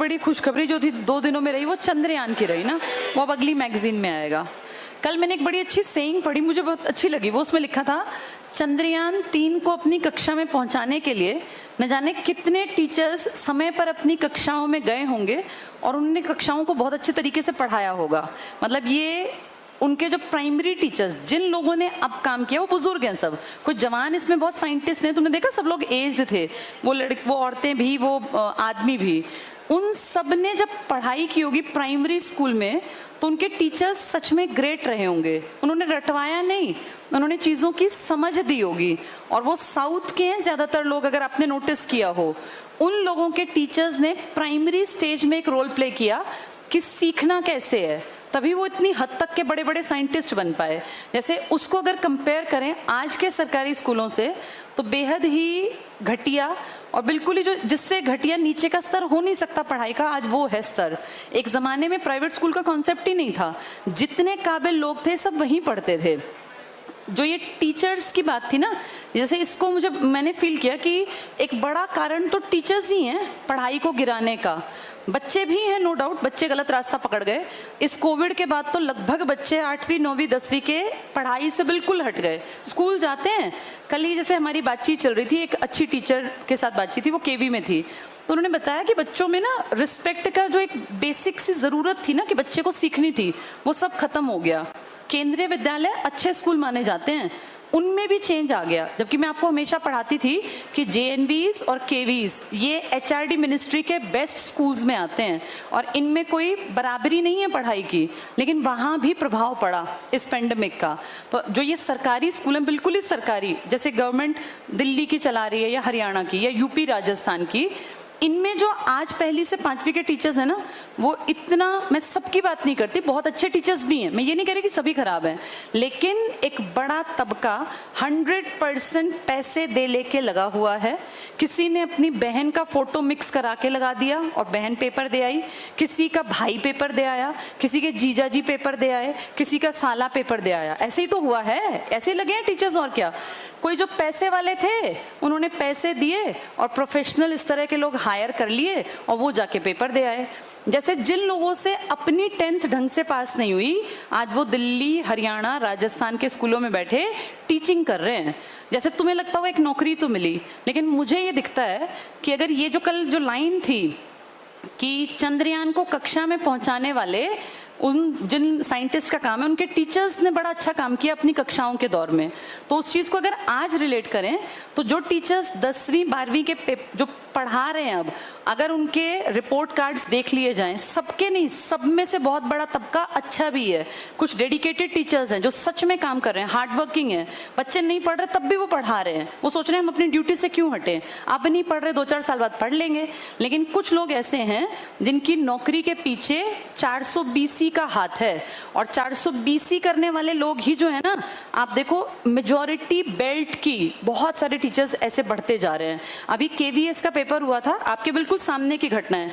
बड़ी खुशखबरी जो थी 2 दिनों में रही वो चंद्रयान की रही ना, वो अब अगली मैगजीन में आएगा। कल मैंने एक बड़ी अच्छी सेइंग पढ़ी, मुझे बहुत अच्छी लगी। वो उसमें लिखा था चंद्रयान 3 को अपनी कक्षा में पहुंचाने के लिए न जाने कितने टीचर्स समय पर अपनी कक्षाओं में गए होंगे और उन्होंने कक्षाओं को बहुत अच्छे तरीके से पढ़ाया होगा। मतलब ये उनके जो प्राइमरी टीचर्स जिन लोगों ने अब काम किया वो बुजुर्ग हैं सब, कुछ जवान इसमें बहुत साइंटिस्ट हैं, तुमने देखा सब लोग एज्ड थे, वो औरतें भी, वो आदमी भी। उन सब ने जब पढ़ाई की होगी प्राइमरी स्कूल में तो उनके टीचर्स सच में ग्रेट रहे होंगे। उन्होंने रटवाया नहीं, उन्होंने चीज़ों की समझ दी होगी। और वो साउथ के हैं ज़्यादातर लोग, अगर आपने नोटिस किया हो, उन लोगों के टीचर्स ने प्राइमरी स्टेज में एक रोल प्ले किया कि सीखना कैसे है, तभी वो इतनी हद तक के बड़े बड़े साइंटिस्ट बन पाए। जैसे उसको अगर कंपेयर करें आज के सरकारी स्कूलों से तो बेहद ही घटिया, और बिल्कुल ही जो जिससे घटिया नीचे का स्तर हो नहीं सकता पढ़ाई का, आज वो है स्तर। एक ज़माने में प्राइवेट स्कूल का कॉन्सेप्ट ही नहीं था, जितने काबिल लोग थे सब वहीं पढ़ते थे। जो ये टीचर्स की बात थी ना, जैसे इसको मैंने फील किया कि एक बड़ा कारण तो टीचर्स ही हैं पढ़ाई को गिराने का। बच्चे भी हैं, नो डाउट, बच्चे गलत रास्ता पकड़ गए। इस कोविड के बाद तो लगभग बच्चे 8वीं 9वीं 10वीं के पढ़ाई से बिल्कुल हट गए, स्कूल जाते हैं। कल ही जैसे हमारी बातचीत चल रही थी, एक अच्छी टीचर के साथ बातचीत थी, वो केवी में थी, तो उन्होंने बताया कि बच्चों में ना रिस्पेक्ट का जो एक बेसिक सी ज़रूरत थी ना कि बच्चे को सीखनी थी, वो सब खत्म हो गया। केंद्रीय विद्यालय अच्छे स्कूल माने जाते हैं, उनमें भी चेंज आ गया। जबकि मैं आपको हमेशा पढ़ाती थी कि जेएनवीज और केवीज ये एचआरडी मिनिस्ट्री के बेस्ट स्कूल्स में आते हैं और इनमें कोई बराबरी नहीं है पढ़ाई की, लेकिन वहाँ भी प्रभाव पड़ा इस पेंडेमिक का। तो जो ये सरकारी स्कूल हैं, बिल्कुल ही सरकारी, जैसे गवर्नमेंट दिल्ली की चला रही है या हरियाणा की या यूपी राजस्थान की, इनमें जो आज 1ली से 5वीं के टीचर्स हैं ना, वो इतना, मैं सबकी बात नहीं करती, बहुत अच्छे टीचर्स भी हैं, मैं ये नहीं कह रही कि सभी खराब हैं, लेकिन एक बड़ा तबका 100% पैसे दे लेके लगा हुआ है। किसी ने अपनी बहन का फोटो मिक्स करा के लगा दिया और बहन पेपर दे आई, किसी का भाई पेपर दे आया, किसी के जीजा जी पेपर दे आए, किसी का साला पेपर दे आया। ऐसे ही तो हुआ है, ऐसे लगे हैं टीचर्स, और क्या। कोई जो पैसे वाले थे उन्होंने पैसे दिए और प्रोफेशनल इस तरह के लोग हायर कर लिए और वो जाके पेपर दे आए। जैसे जिन लोगों से अपनी 10th ढंग से पास नहीं हुई, आज वो दिल्ली, हरियाणा, राजस्थान के स्कूलों में बैठे टीचिंग कर रहे हैं। जैसे तुम्हें लगता होगा एक नौकरी तो मिली, लेकिन मुझे ये दिखता है कि अगर ये जो कल जो लाइन थी कि चंद्रयान को कक्षा में पहुंचाने वाले उन जिन साइंटिस्ट का काम है, उनके टीचर्स ने बड़ा अच्छा काम किया अपनी कक्षाओं के दौर में, तो उस चीज़ को अगर आज रिलेट करें तो जो टीचर्स 10वीं 12वीं के जो पढ़ा रहे हैं अब, अगर उनके रिपोर्ट कार्ड्स देख लिए जाएं, सबके नहीं, सब में से बहुत बड़ा तबका अच्छा भी है। कुछ डेडिकेटेड टीचर्स हैं जो सच में काम कर रहे हैं, हार्ड वर्किंग है, बच्चे नहीं पढ़ रहे तब भी वो पढ़ा रहे हैं, वो सोच रहे हैं हम अपनी ड्यूटी से क्यों हटें, आप नहीं पढ़ रहे 2-4 साल बाद पढ़ लेंगे। लेकिन कुछ लोग ऐसे हैं जिनकी नौकरी के पीछे 420 का हाथ है, और 420 करने वाले लोग ही जो है ना, आप देखो मेजॉरिटी बेल्ट की बहुत सारे टीचर्स ऐसे बढ़ते जा रहे हैं। अभी केवीएस का पेपर हुआ था, आपके बिल्कुल सामने की घटना है,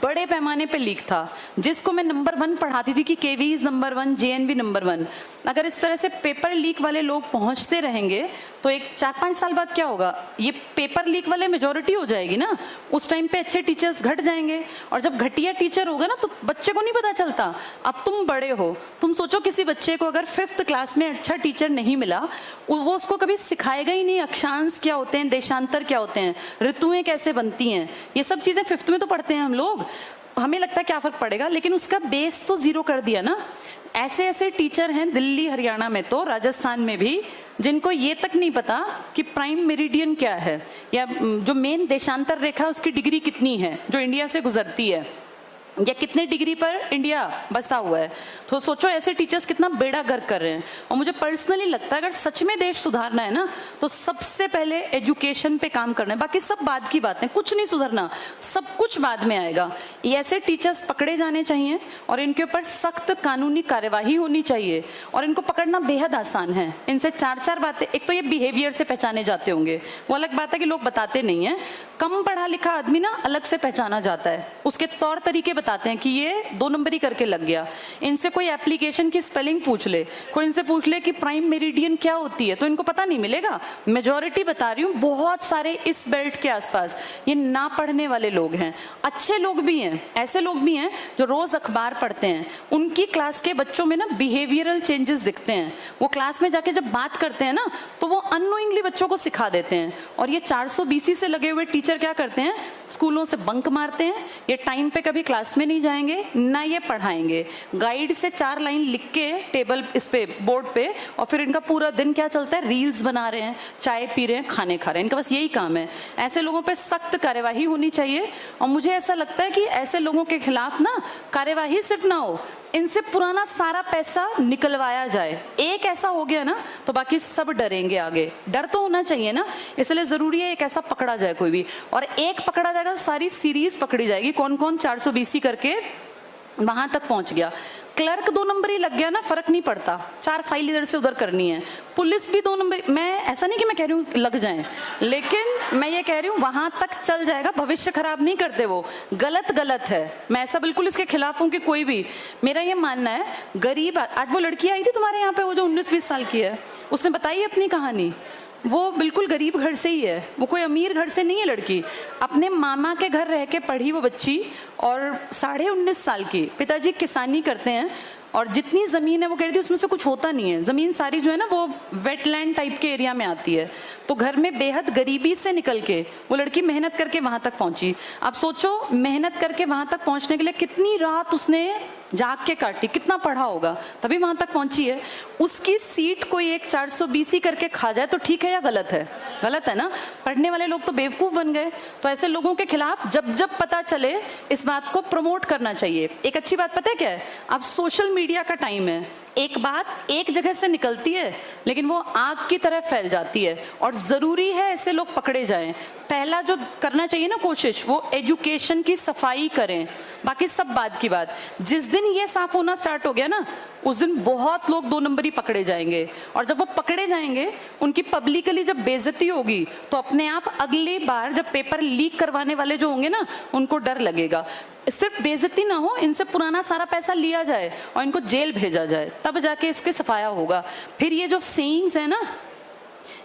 बड़े पैमाने पे लीक था, जिसको मैं नंबर 1 पढ़ाती थी कि केवीज नंबर 1, जेएनवी नंबर 1। अगर इस तरह से पेपर लीक वाले लोग पहुंचते रहेंगे तो एक 4-5 साल बाद क्या होगा, ये पेपर लीक वाले मेजॉरिटी हो जाएगी ना, उस टाइम पे अच्छे टीचर्स घट जाएंगे, और जब घटिया टीचर होगा ना तो बच्चे को नहीं पता चलता। अब तुम बड़े हो, तुम सोचो किसी बच्चे को अगर 5th क्लास में अच्छा टीचर नहीं मिला, वो उसको कभी सिखाएगा ही नहीं अक्षांश क्या होते हैं, देशांतर क्या होते हैं, ऋतुएं कैसे बनती हैं, ये सब चीज़ें 5th में तो पढ़ते हैं हम लोग, हमें लगता है क्या फ़र्क पड़ेगा, लेकिन उसका बेस तो ज़ीरो कर दिया ना। ऐसे ऐसे टीचर हैं दिल्ली, हरियाणा में तो, राजस्थान में भी, जिनको ये तक नहीं पता कि प्राइम मेरिडियन क्या है, या जो मेन देशांतर रेखा उसकी डिग्री कितनी है जो इंडिया से गुजरती है, या कितने डिग्री पर इंडिया बसा हुआ है। तो सोचो ऐसे टीचर्स कितना बेड़ा गर्क कर रहे हैं। और मुझे पर्सनली लगता है अगर सच में देश सुधारना है ना, तो सबसे पहले एजुकेशन पे काम करना है, बाकी सब बाद की बातें, कुछ नहीं सुधरना, सब कुछ बाद में आएगा। ये ऐसे टीचर्स पकड़े जाने चाहिए और इनके ऊपर सख्त कानूनी कार्यवाही होनी चाहिए, और इनको पकड़ना बेहद आसान है। इनसे 4-4 बातें, एक तो ये बिहेवियर से पहचाने जाते होंगे, वो अलग बात है कि लोग बताते नहीं है। कम पढ़ा लिखा आदमी ना अलग से पहचाना जाता है, उसके तौर तरीके बताते हैं कि ये 2 नंबरी करके लग गया। इनसे कोई एप्लीकेशन की स्पेलिंग पूछ ले, कोई इनसे पूछ ले कि प्राइम मेरिडियन क्या होती है, तो इनको पता नहीं मिलेगा। मेजॉरिटी बता रही हूँ, बहुत सारे इस बेल्ट के आसपास ये ना पढ़ने वाले लोग हैं, अच्छे लोग भी हैं, हैं, ऐसे लोग भी हैं जो रोज अखबार पढ़ते हैं, उनकी क्लास के बच्चों में ना बिहेवियरल चेंजेस दिखते हैं। वो क्लास में जाके जब बात करते हैं ना तो वो अननोइंगली बच्चों को सिखा देते हैं। और ये 420 से लगे हुए टीचर क्या करते हैं, स्कूलों से बंक मारते हैं, ये टाइम पे कभी क्लास में नहीं जाएंगे ना ये पढ़ाएंगे, गाइड से 4 लाइन लिख के टेबल इस पे बोर्ड पे, और फिर इनका पूरा दिन क्या चलता है, रील्स बना रहे हैं, चाय पी रहे हैं, खाने खा रहे हैं, इनका बस यही काम है। ऐसे लोगों पे सख्त कार्यवाही होनी चाहिए। और मुझे ऐसा लगता है कि ऐसे लोगों के खिलाफ ना कार्यवाही सिर्फ ना हो, इनसे पुराना सारा पैसा निकलवाया जाए। एक ऐसा हो गया ना तो बाकी सब डरेंगे आगे। डर तो होना चाहिए ना, इसलिए जरूरी है एक ऐसा पकड़ा जाए कोई भी, और एक पकड़ा जाएगा तो सारी सीरीज पकड़ी जाएगी, कौन कौन 420 करके वहां तक पहुंच गया। क्लर्क 2 नंबर ही लग गया ना, फर्क नहीं पड़ता, 4 फाइल इधर से उधर करनी है। पुलिस भी 2 नंबर, मैं ऐसा नहीं कि मैं कह रही हूँ लग जाएं, लेकिन मैं ये कह रही हूँ वहां तक चल जाएगा, भविष्य खराब नहीं करते वो। गलत है, मैं ऐसा बिल्कुल इसके खिलाफ हूँ कि कोई भी, मेरा ये मानना है गरीब, आज वो लड़की आई थी तुम्हारे यहाँ पे, वो जो 19-20 साल की है, उसने बताई अपनी कहानी, वो बिल्कुल गरीब घर से ही है, वो कोई अमीर घर से नहीं है लड़की, अपने मामा के घर रह के पढ़ी वो बच्ची, और 19.5 साल की, पिताजी किसानी करते हैं, और जितनी ज़मीन है वो कह रही थी उसमें से कुछ होता नहीं है, ज़मीन सारी जो है ना वो वेटलैंड टाइप के एरिया में आती है। तो घर में बेहद गरीबी से निकल के वो लड़की मेहनत करके वहाँ तक पहुँची। अब सोचो मेहनत करके वहाँ तक पहुँचने के लिए कितनी रात उसने जाग के काटी, कितना पढ़ा होगा, तभी वहां तक पहुंची है। उसकी सीट कोई एक 420 करके खा जाए तो ठीक है या गलत है? गलत है ना। पढ़ने वाले लोग तो बेवकूफ बन गए। तो ऐसे लोगों के खिलाफ जब जब पता चले इस बात को प्रमोट करना चाहिए। एक अच्छी बात पता है क्या है, अब सोशल मीडिया का टाइम है, एक बात एक जगह से निकलती है लेकिन वो आग की तरह फैल जाती है, और जरूरी है ऐसे लोग पकड़े जाएं। पहला जो करना चाहिए ना कोशिश, वो एजुकेशन की सफाई करें, बाकी सब बात की बात। जिस दिन ये साफ होना स्टार्ट हो गया ना, उस दिन बहुत लोग 2 नंबरी पकड़े जाएंगे, और जब वो पकड़े जाएंगे उनकी पब्लिकली जब बेइज्जती होगी तो अपने आप अगली बार जब पेपर लीक करवाने वाले जो होंगे ना उनको डर लगेगा। सिर्फ बेइज्जती ना हो, इनसे पुराना सारा पैसा लिया जाए और इनको जेल भेजा जाए, तब जाके इसके सफाया होगा। फिर ये जो सेइंग्स है ना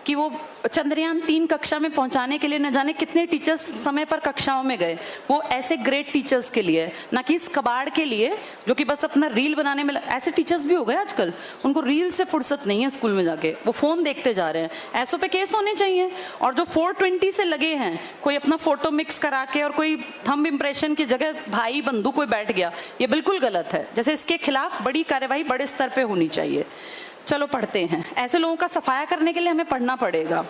कि वो चंद्रयान 3 कक्षा में पहुंचाने के लिए न जाने कितने टीचर्स समय पर कक्षाओं में गए, वो ऐसे ग्रेट टीचर्स के लिए, ना कि इस कबाड़ के लिए जो कि बस अपना रील बनाने में। ऐसे टीचर्स भी हो गए आजकल, उनको रील से फुर्सत नहीं है स्कूल में जाके, वो फोन देखते जा रहे हैं। ऐसों पे केस होने चाहिए। और जो 420 से लगे हैं, कोई अपना फोटो मिक्स करा के और कोई थंब इंप्रेशन की जगह भाई बंधु कोई बैठ गया, ये बिल्कुल गलत है। जैसे इसके खिलाफ बड़ी कार्रवाई बड़े स्तर पे होनी चाहिए। चलो पढ़ते हैं, ऐसे लोगों का सफाया करने के लिए हमें पढ़ना पड़ेगा।